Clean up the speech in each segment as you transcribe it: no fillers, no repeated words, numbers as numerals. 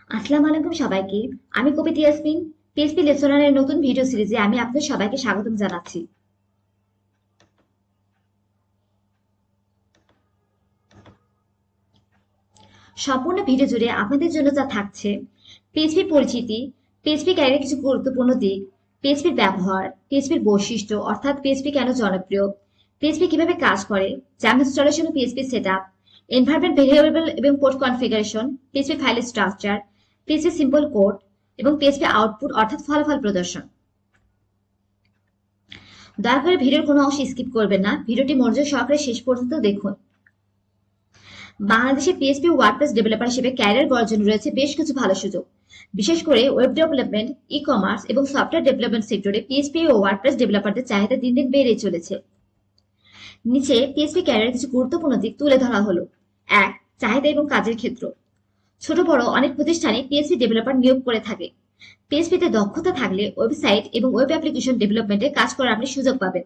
আসসালামু আলাইকুম সবাইকে। আমি কবিতা ইয়াসমিন। পিএইচপি লেসনারের নতুন ভিডিও সিরিজে আমি আপনাদের সবাইকে স্বাগতম জানাচ্ছি। সম্পূর্ণ ভিডিও জুড়ে আপনাদের জন্য যা থাকছে: পিএইচপি পরিচিতি, পিএইচপি ক্যারিয়ারের কিছু গুরুত্বপূর্ণ দিক, পিএইচপির ব্যবহার, পিএইচপির বৈশিষ্ট্য অর্থাৎ পিএইচপি কেন জনপ্রিয়, পিএইচপি কিভাবে কাজ করে, জ্যাম ইনস্টলেশন ও পিএইচপি সেটআপ, এনভায়রনমেন্ট ভেরিয়েবল এবং code configuration, PHP file structure, PHP simple code এবং পিএইচপি আউটপুট অর্থাৎ ফলাফল প্রদর্শন। দয়া করে ভিডিওর কোনো অংশ স্কিপ করবেন না, ভিডিওটি মনোযোগ সহকারে শেষ পর্যন্ত দেখুন। বাংলাদেশে পিএইচপি ওয়ার্ডপ্রেস ডেভেলপার হিসেবে ক্যারিয়ার গড়ার জন্য রয়েছে বেশ কিছু ভালো সুযোগ। বিশেষ করে ওয়েব ডেভেলপমেন্ট, ই কমার্স এবং সফটওয়্যার ডেভেলপমেন্ট সেক্টরে পিএইচপি ও ওয়ার্ডপ্রেস ডেভেলপারদের চাহিদা দিন দিন বেড়েই চলেছে। নিচে পিএইচপি ক্যারিয়ারের কিছু গুরুত্বপূর্ণ দিক তুলে ধরা হলো। ১. চাহিদা এবং কাজের ক্ষেত্র। ছোট বড় অনেক প্রতিষ্ঠানে পিএইচপি ডেভেলপার নিয়োগ করে থাকে। পিএইচপিতে দক্ষতা থাকলে ওয়েবসাইট এবং ওয়েব অ্যাপ্লিকেশন ডেভেলপমেন্টে কাজ করার আপনি সুযোগ পাবেন।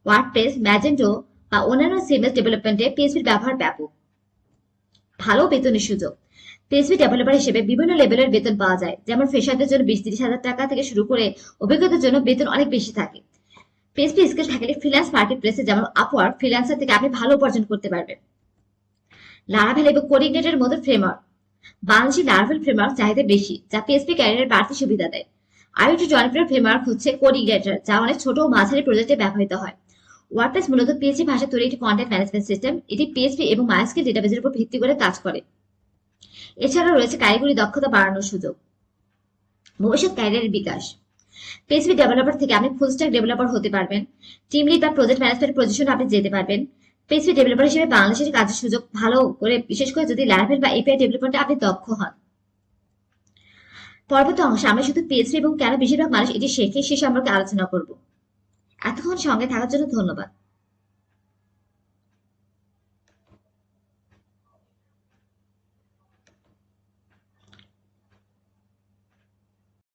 ওয়ার্ডপ্রেস, ম্যাজেন্টো বা অন্যান্য সিএমএস ডেভেলপমেন্টে পিএইচপির ব্যবহার ব্যাপক। ভালো বেতনের সুযোগ। পিএইচপি ডেভেলপার হিসেবে বিভিন্ন লেভেলের বেতন পাওয়া যায়, যেমন ফ্রেশারদের জন্য 20-30 হাজার টাকা থেকে শুরু করে অভিজ্ঞতার জন্য বেতন অনেক বেশি থাকে। পিএইচপি স্কিল থাকলে ফ্রিল্যান্স মার্কেট প্লেসে যেমন আপওয়ার্ক, ফ্রিল্যান্সার থেকে আপনি ভালো উপার্জন করতে পারবেন। লারাভেল এবং কোডিগনেটের মতো ফ্রেমওয়ার্ক। বাংলাদেশি লারাভেল ফ্রেমওয়ার্ক চাহিদা বেশি, যা পিএইচপি ক্যারিয়ারের বাড়তি সুবিধা দেয়। আরেকটি জনপ্রিয় ফ্রেমওয়ার্ক হচ্ছে কোডিগনেটর, যা অনেক ছোট ও মাঝারি প্রজেক্টে ব্যবহৃত হয়। ওয়ার্ডপ্রেস মূলত পিএইচপি ভাষায় তৈরি একটি কন্টেন্ট ম্যানেজমেন্ট সিস্টেম। এটি পিএইচপি এবং মাইস্কিল ডেটাবেজের উপর ভিত্তি করে কাজ করে। এছাড়াও রয়েছে কারিগরি দক্ষতা বাড়ানোর সুযোগ। ভবিষ্যৎ ক্যারিয়ারের বিকাশ। পিএইচপি ডেভেলপার থেকে আপনি ফুল স্ট্যাক ডেভেলপার হতে পারবেন। টিম লিড বা প্রজেক্ট ম্যানেজমেন্ট পজিশনে আপনি যেতে পারবেন। পিএইচপি ডেভেলপার হিসেবে বাংলাদেশের কাজের সুযোগ ভালো করে, বিশেষ করে যদি ল্যারাভেল বা এপিআই ডেভেলপমেন্টে আপনি দক্ষ হন। পরবর্তী অংশে আমরা শুধু পিএইচপি এবং কেন বেশিরভাগ মানুষ এটি শেখে সে সম্পর্কে আলোচনা করব। এতক্ষণ সঙ্গে থাকার জন্য ধন্যবাদ।